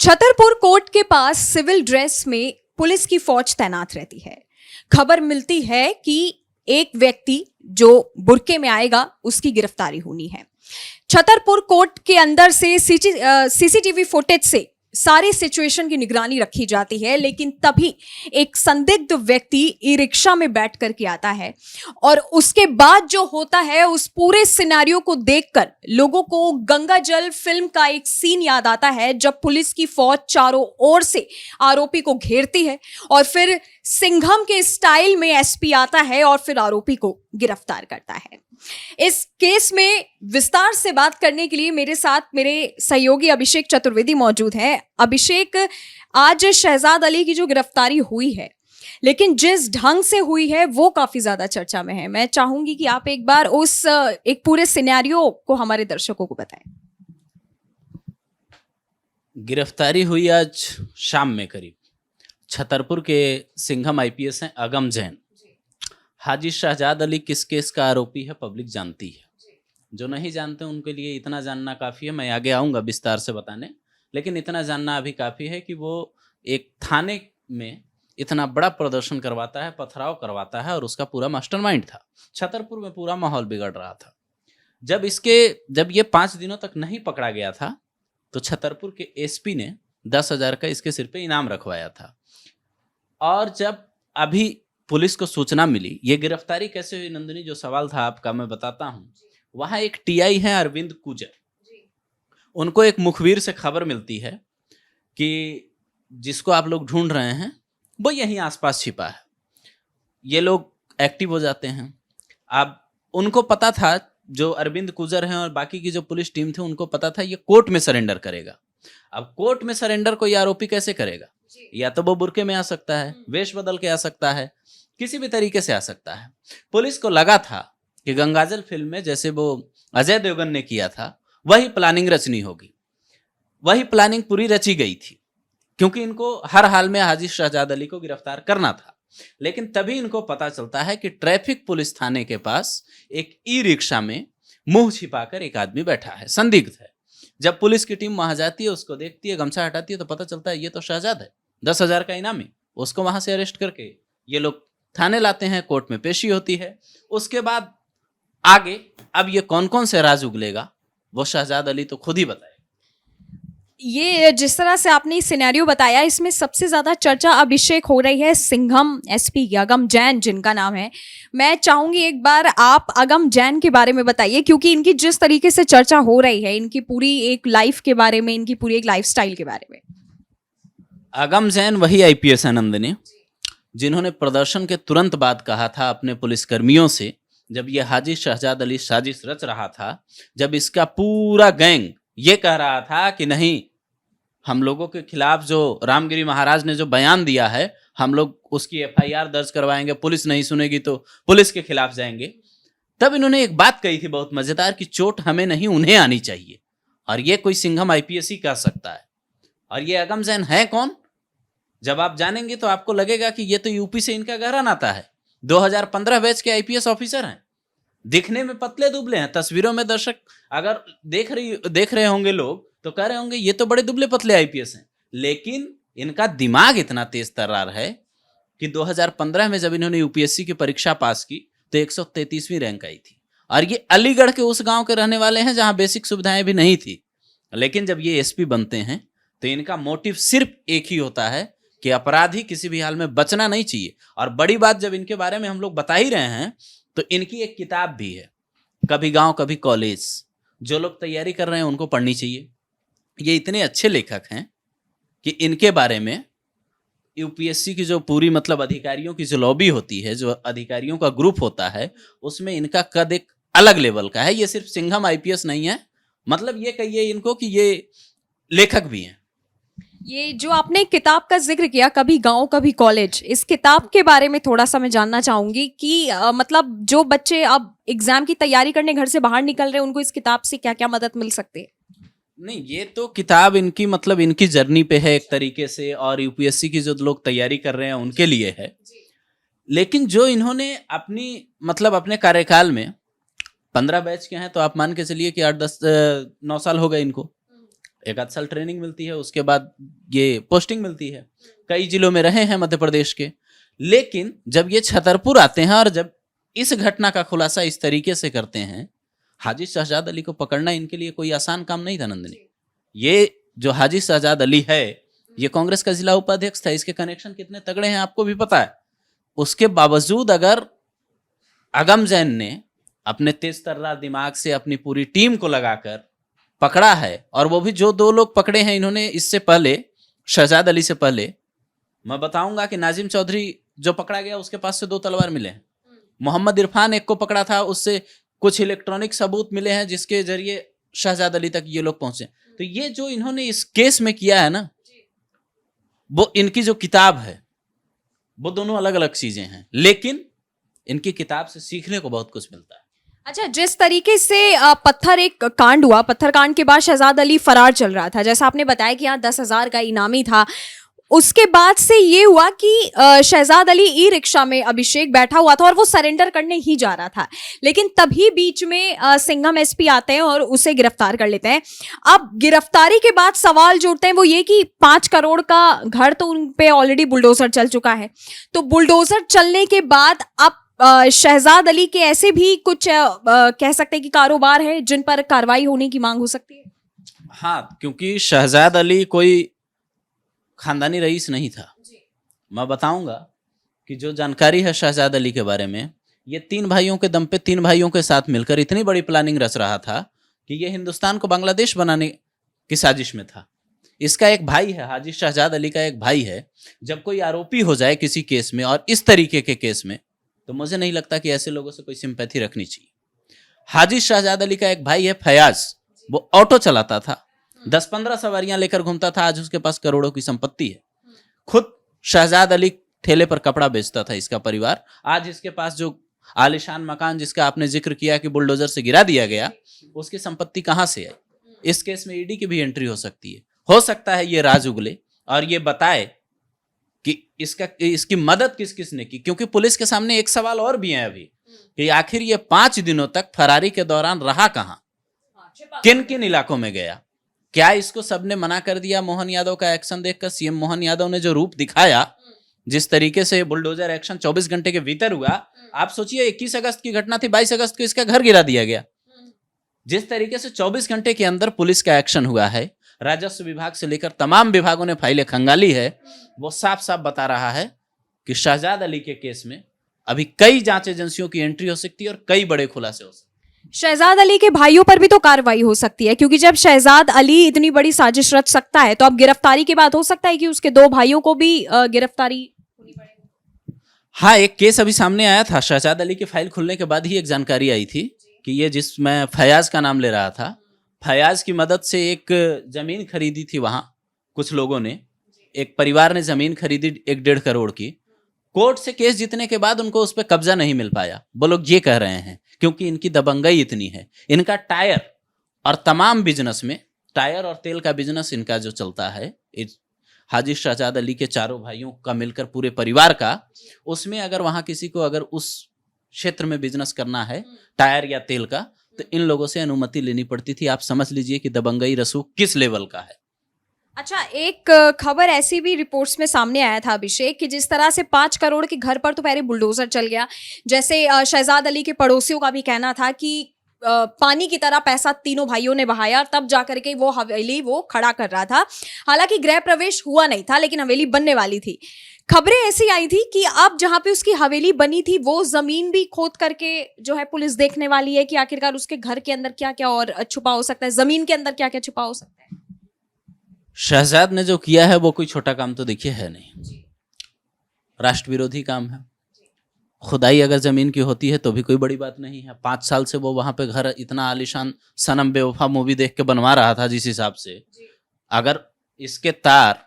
Chhatarpur court के पास civil dress में police की फौज तैनात रहती है। खबर मिलती है कि एक व्यक्ति जो बुर्के में आएगा उसकी गिरफ्तारी होनी है। छतरपुर कोर्ट के अंदर से सीसीटीवी फुटेज से सारी सिचुएशन की निगरानी रखी जाती है, लेकिन तभी एक संदिग्ध व्यक्ति ई रिक्शा में बैठ करके आता है और उसके बाद जो होता है उस पूरे सिनेरियो को देखकर लोगों को गंगा जल फिल्म का एक सीन याद आता है, जब पुलिस की फौज चारों ओर से आरोपी को घेरती है और फिर सिंघम के स्टाइल में एसपी आता है और फिर आरोपी को गिरफ्तार करता है। इस केस में विस्तार से बात करने के लिए मेरे साथ मेरे सहयोगी अभिषेक चतुर्वेदी मौजूद हैं। अभिषेक, आज शहजाद अली की जो गिरफ्तारी हुई है, लेकिन जिस ढंग से हुई है वो काफी ज्यादा चर्चा में है। मैं चाहूंगी कि आप एक बार उस एक पूरे सिनेरियो को हमारे दर्शकों को बताएं। गिरफ्तारी हुई आज शाम में करीब। छतरपुर के सिंघम आईपीएस हैं अगम जैन। हाजी शहजाद अली किस केस का आरोपी है पब्लिक जानती है। जो नहीं जानते उनके लिए इतना जानना काफ़ी है। मैं आगे आऊँगा विस्तार से बताने, लेकिन इतना जानना अभी काफ़ी है कि वो एक थाने में इतना बड़ा प्रदर्शन करवाता है, पथराव करवाता है, और उसका पूरा मास्टरमाइंड था। छतरपुर में पूरा माहौल बिगड़ रहा था। जब ये 5 दिनों तक नहीं पकड़ा गया था तो छतरपुर के एसपी ने 10,000 का इसके सिर पे इनाम रखवाया था। और जब अभी पुलिस को सूचना मिली, ये गिरफ्तारी कैसे हुई नंदिनी, जो सवाल था आपका, मैं बताता हूँ। वहाँ एक टीआई है अरविंद कुजर, उनको एक मुखबिर से खबर मिलती है कि जिसको आप लोग ढूंढ रहे हैं वो यहीं आसपास छिपा है। ये लोग एक्टिव हो जाते हैं। अब उनको पता था, जो अरविंद कुजर हैं और बाकी की जो पुलिस टीम थी, उनको पता था ये कोर्ट में सरेंडर करेगा। अब कोर्ट में सरेंडर कोई आरोपी कैसे करेगा? या तो वो बुर्के में आ सकता है, वेश बदल के आ सकता है, किसी भी तरीके से आ सकता है। पुलिस को लगा था कि गंगाजल फिल्म में जैसे वो अजय देवगन ने किया था, वही प्लानिंग रचनी होगी। वही प्लानिंग पूरी रची गई थी, क्योंकि इनको हर हाल में हाजी शहजाद अली को गिरफ्तार करना था। लेकिन तभी इनको पता चलता है कि ट्रैफिक पुलिस थाने के पास एक ई रिक्शा में मुंह छिपाकर एक आदमी बैठा है, संदिग्ध है। जब पुलिस की टीम वहां जाती है, उसको देखती है, गमछा हटाती है, तो पता चलता है ये तो शहजाद है, 10,000 का इनामी। उसको वहां से अरेस्ट करके ये लोग थाने लाते हैं, कोर्ट में पेशी होती है। उसके बाद आगे अब ये कौन कौन से राज उगलेगा वो शहजाद अली तो खुद ही बताए। ये जिस तरह से आपने सिनेरियो बताया, इसमें सबसे ज्यादा चर्चा अभिषेक हो रही है सिंघम एसपी अगम जैन जिनका नाम है। मैं चाहूंगी एक बार आप अगम जैन के बारे में बताइए, क्योंकि इनकी जिस तरीके से चर्चा हो रही है, इनकी पूरी एक लाइफ के बारे में, इनकी पूरी एक लाइफस्टाइल के बारे में। अगम जैन वही आईपीएस है नंदिनी, जिन्होंने प्रदर्शन के तुरंत बाद कहा था अपने पुलिसकर्मियों से, जब ये हाजी शहजाद अली साजिश रच रहा था, जब इसका पूरा गैंग ये कह रहा था कि नहीं, हम लोगों के खिलाफ जो रामगिरी महाराज ने जो बयान दिया है, हम लोग उसकी एफआईआर दर्ज करवाएंगे, पुलिस नहीं सुनेगी तो पुलिस के खिलाफ जाएंगे। तब इन्होंने एक बात कही थी बहुत मजेदार, कि चोट हमें नहीं उन्हें आनी चाहिए। और ये कोई सिंघम आईपीएस ही कह सकता है। और ये अगम जैन है कौन? जब आप जानेंगे तो आपको लगेगा कि ये तो यूपी से इनका गहरा नाता है। 2015 बैच के आईपीएस ऑफिसर हैं। दिखने में पतले दुबले हैं, तस्वीरों में दर्शक अगर देख रहे होंगे लोग तो कह रहे होंगे ये तो बड़े दुबले पतले आईपीएस हैं। लेकिन इनका दिमाग इतना तेज तर्रार है कि 2015 में जब इन्होंने यूपीएससी की परीक्षा पास की तो 133वीं रैंक आई थी। और ये अलीगढ़ के उस गांव के रहने वाले हैं जहां बेसिक सुविधाएं भी नहीं थी। लेकिन जब ये एसपी बनते हैं तो इनका मोटिव सिर्फ एक ही होता है कि अपराधी किसी भी हाल में बचना नहीं चाहिए। और बड़ी बात, जब इनके बारे में हम लोग बता ही रहे हैं तो इनकी एक किताब भी है, कभी गांव कभी कॉलेज। जो लोग तैयारी कर रहे हैं उनको पढ़नी चाहिए। ये इतने अच्छे लेखक हैं कि इनके बारे में यूपीएससी की जो पूरी मतलब अधिकारियों की जो लॉबी होती है, जो अधिकारियों का ग्रुप होता है, उसमें इनका कद एक अलग लेवल का है। ये सिर्फ सिंघम आईपीएस नहीं है, मतलब ये कहिए इनको कि ये लेखक भी हैं। ये जो आपने किताब का जिक्र किया, कभी गांव कभी कॉलेज, इस किताब के बारे में थोड़ा सा मैं जानना चाहूंगी कि मतलब जो बच्चे अब एग्जाम की तैयारी करने घर से बाहर निकल रहे हैं, उनको इस किताब से क्या क्या मदद मिल सकती है? नहीं, ये तो किताब इनकी मतलब इनकी जर्नी पे है एक तरीके से, और यूपीएससी की जो लोग तैयारी कर रहे हैं उनके लिए है। लेकिन जो इन्होंने अपनी मतलब अपने कार्यकाल में 15 बैच के हैं, तो आप मान के चलिए कि 8-10-9 साल हो गए इनको। एक आध साल ट्रेनिंग मिलती है, उसके बाद ये पोस्टिंग मिलती है। कई जिलों में रहे हैं मध्य प्रदेश के। लेकिन जब ये छतरपुर आते हैं और जब इस घटना का खुलासा इस तरीके से करते हैं, हाजी शहजाद अली को पकड़ना इनके लिए कोई आसान काम नहीं था नंदिनी। ये जो हाजी शहजाद अली है, ये कांग्रेस का जिला उपाध्यक्ष था। इसके कनेक्शन कितने तगड़े हैं आपको भी पता है। उसके बावजूद अगर अगम जैन ने अपने तेज तर्रार दिमाग से अपनी पूरी टीम को लगाकर पकड़ा है, और वो भी जो 2 लोग पकड़े हैं इन्होंने इससे पहले, शहजाद अली से पहले, मैं बताऊंगा कि नाजिम चौधरी जो पकड़ा गया उसके पास से 2 तलवार मिले हैं। मोहम्मद इरफान एक को पकड़ा था, उससे कुछ इलेक्ट्रॉनिक सबूत मिले हैं जिसके जरिए शहजाद अली तक ये लोग पहुंचे। तो ये जो इन्होंने इस केस में किया है ना, वो इनकी जो किताब है वो दोनों अलग अलग चीजें हैं, लेकिन इनकी किताब से सीखने को बहुत कुछ मिलता है। अच्छा, जिस तरीके से पत्थर एक कांड हुआ, पत्थर कांड के बाद शहजाद अली फरार चल रहा था, जैसा आपने बताया कि यहाँ 10,000 का इनामी था, उसके बाद से ये हुआ कि शहजाद अली ई रिक्शा में अभिषेक बैठा हुआ था और वो सरेंडर करने ही जा रहा था, लेकिन तभी बीच में सिंघम एसपी आते हैं और उसे गिरफ्तार कर लेते हैं। अब गिरफ्तारी के बाद सवाल जो उठते हैं वो ये कि 5 करोड़ का घर तो उन पे ऑलरेडी बुलडोजर चल चुका है, तो बुलडोजर चलने के बाद अब शहजाद अली के ऐसे भी कुछ कह सकते हैं कि कारोबार है जिन पर कार्रवाई होने की मांग हो सकती है। हाँ, क्योंकि शहजाद अली कोई खानदानी रईस नहीं था। मैं बताऊंगा कि जो जानकारी है शहजाद अली के बारे में, ये 3 भाइयों के दम पे 3 भाइयों के साथ मिलकर इतनी बड़ी प्लानिंग रच रहा था कि ये हिंदुस्तान को बांग्लादेश बनाने की साजिश में था। इसका एक भाई है, हाजी शहजाद अली का एक भाई है। जब कोई आरोपी हो जाए किसी केस में और इस तरीके के केस में, तो मुझे नहीं लगता कि ऐसे लोगों से कोई सिंपैथी रखनी चाहिए। हाजी शहजाद अली का एक भाई है फयाज, वो ऑटो चलाता था, 10-15 सवारियां लेकर घूमता था। आज उसके पास करोड़ों की संपत्ति है। खुद शहजाद अली ठेले पर कपड़ा बेचता था, इसका परिवार। आज इसके पास जो आलिशान मकान जिसका आपने जिक्र किया कि बुलडोजर से गिरा दिया गया, उसकी संपत्ति कहां से आई? इस केस में ईडी की भी एंट्री हो सकती है। हो सकता है ये राज उगले और ये बताए कि इसकी मदद किस किस ने की, क्योंकि पुलिस के सामने एक सवाल और भी है अभी कि आखिर ये 5 दिनों तक फरारी के दौरान रहा कहां, किन किन इलाकों में गया? क्या इसको सबने मना कर दिया? मोहन यादव का एक्शन देखकर सीएम मोहन यादव ने जो रूप दिखाया, जिस तरीके से बुलडोजर एक्शन 24 घंटे के भीतर हुआ, आप सोचिए 21 अगस्त की घटना थी, 22 अगस्त को इसका घर गिरा दिया गया। जिस तरीके से 24 घंटे के अंदर पुलिस का एक्शन हुआ है, राजस्व विभाग से लेकर तमाम विभागों ने फाइलें खंगाली है, वो साफ साफ बता रहा है कि शहजाद अली के केस में अभी कई जांच एजेंसियों की एंट्री हो सकती है और कई बड़े खुलासे हो सकते हैं। शहजाद अली के भाइयों पर भी तो कार्रवाई हो सकती है, क्योंकि जब शहजाद अली इतनी बड़ी साजिश रच सकता है, तो अब गिरफ्तारी के बाद हो सकता है कि उसके 2 भाइयों को भी गिरफ्तारी होनी पड़े। हाँ, एक केस अभी सामने आया था। शहजाद अली की फाइल खुलने के बाद ही एक जानकारी आई थी कि ये जिसमें फयाज का नाम ले रहा था, फयाज की मदद से एक जमीन खरीदी थी वहां कुछ लोगों ने। एक परिवार ने जमीन खरीदी 1-1.5 करोड़ की। कोर्ट से केस जीतने के बाद उनको उस पर कब्जा नहीं मिल पाया। वो लोग ये कह रहे हैं क्योंकि इनकी दबंगई इतनी है। इनका टायर और तमाम बिजनेस में, टायर और तेल का बिजनेस इनका जो चलता है, हाजी शहजाद अली के 4 भाइयों का मिलकर पूरे परिवार का, उसमें अगर वहां किसी को अगर उस क्षेत्र में बिजनेस करना है टायर या तेल का, तो इन लोगों से अनुमति लेनी पड़ती थी। आप समझ लीजिए कि दबंगई रसूख किस लेवल का है। अच्छा, एक खबर ऐसी भी रिपोर्ट्स में सामने आया था अभिषेक कि जिस तरह से 5 करोड़ के घर पर तो पहले बुलडोजर चल गया, जैसे शहजाद अली के पड़ोसियों का भी कहना था कि पानी की तरह पैसा तीनों भाइयों ने बहाया, तब जाकर के वो हवेली वो खड़ा कर रहा था। हालांकि गृह प्रवेश हुआ नहीं था, लेकिन हवेली बनने वाली थी। खबरें ऐसी आई थी कि अब जहां पे उसकी हवेली बनी थी, वो जमीन भी खोद करके जो है पुलिस देखने वाली है कि आखिरकार उसके घर के अंदर क्या क्या और छुपा हो सकता है, जमीन के अंदर क्या क्या छुपा हो सकता है। शहजाद ने जो किया है वो कोई छोटा काम तो देखिए है नहीं, राष्ट्र विरोधी काम है। खुदाई अगर जमीन की होती है तो भी कोई बड़ी बात नहीं है। 5 साल से वो वहां पे घर इतना आलीशान सनम बेवफा मूवी देख के बनवा रहा था, जिस हिसाब से अगर इसके तार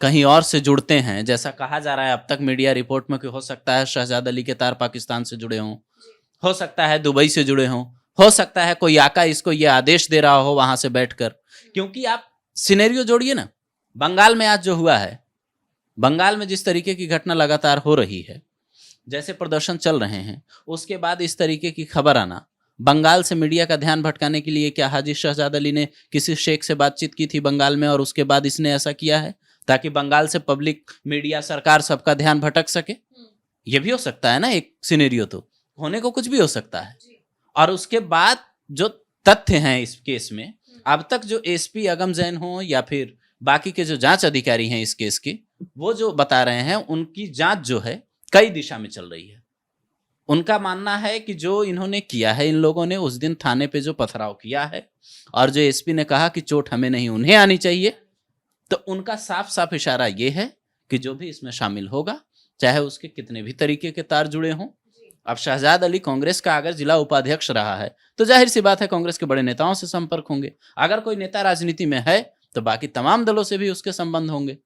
कहीं और से जुड़ते हैं, जैसा कहा जा रहा है अब तक मीडिया रिपोर्ट में, कि हो सकता है शहजाद अली के तार पाकिस्तान से जुड़े हों, हो सकता है दुबई से जुड़े हों, हो सकता है कोई आका इसको ये आदेश दे रहा हो वहां से बैठकर। क्योंकि आप सिनेरियो जोड़िए ना, बंगाल में आज जो हुआ है, बंगाल में जिस तरीके की घटना लगातार हो रही है, जैसे प्रदर्शन चल रहे हैं, उसके बाद इस तरीके की खबर आना, बंगाल से मीडिया का ध्यान भटकाने के लिए क्या हाजी शहजाद अली ने किसी शेख से बातचीत की थी बंगाल में और उसके बाद इसने ऐसा किया है ताकि बंगाल से पब्लिक, मीडिया, सरकार सबका ध्यान भटक सके? ये भी हो सकता है ना, एक सिनेरियो तो होने को कुछ भी हो सकता है। और उसके बाद जो तथ्य हैं इस केस में, अब तक जो एसपी अगम जैन हो या फिर बाकी के जो जांच अधिकारी हैं इस केस के, वो जो बता रहे हैं उनकी जांच जो है कई दिशा में चल रही है। उनका मानना है कि जो इन्होंने किया है, इन लोगों ने उस दिन थाने पे जो पथराव किया है और जो एसपी ने कहा कि चोट हमें नहीं उन्हें आनी चाहिए, तो उनका साफ साफ इशारा ये है कि जो भी इसमें शामिल होगा, चाहे उसके कितने भी तरीके के तार जुड़े हों। अब शहजाद अली कांग्रेस का अगर जिला उपाध्यक्ष रहा है तो जाहिर सी बात है कांग्रेस के बड़े नेताओं से संपर्क होंगे। अगर कोई नेता राजनीति में है तो बाकी तमाम दलों से भी उसके संबंध होंगे।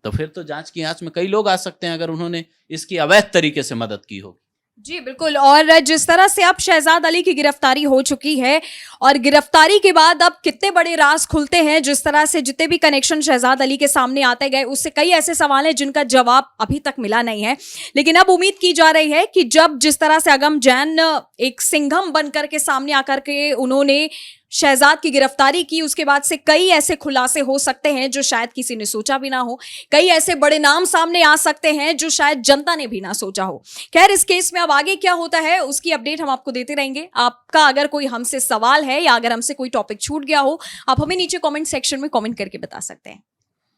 तो फिर तो जांच की आंच में कई लोग आ सकते हैं अगर उन्होंने इसकी अवैध तरीके से मदद की होगी। जी बिल्कुल। और जिस तरह से अब शहजाद अली की गिरफ्तारी हो चुकी है और गिरफ्तारी के बाद अब कितने बड़े राज खुलते हैं, जिस तरह से जितने भी कनेक्शन शहजाद अली के सामने आते गए, उससे कई ऐसे सवाल हैं जिनका जवाब अभी तक मिला नहीं है। लेकिन अब उम्मीद की जा रही है कि जब जिस तरह से अगम जैन एक सिंघम बनकर के सामने आकर के उन्होंने शहजाद की गिरफ्तारी की, उसके बाद से कई ऐसे खुलासे हो सकते हैं जो शायद किसी ने सोचा भी ना हो। कई ऐसे बड़े नाम सामने आ सकते हैं जो शायद जनता ने भी ना सोचा हो। खैर, इस केस में अब आगे क्या होता है उसकी अपडेट हम आपको देते रहेंगे। आपका अगर कोई हमसे सवाल है या अगर हमसे कोई टॉपिक छूट गया हो, आप हमें नीचे कमेंट सेक्शन में कमेंट करके बता सकते हैं।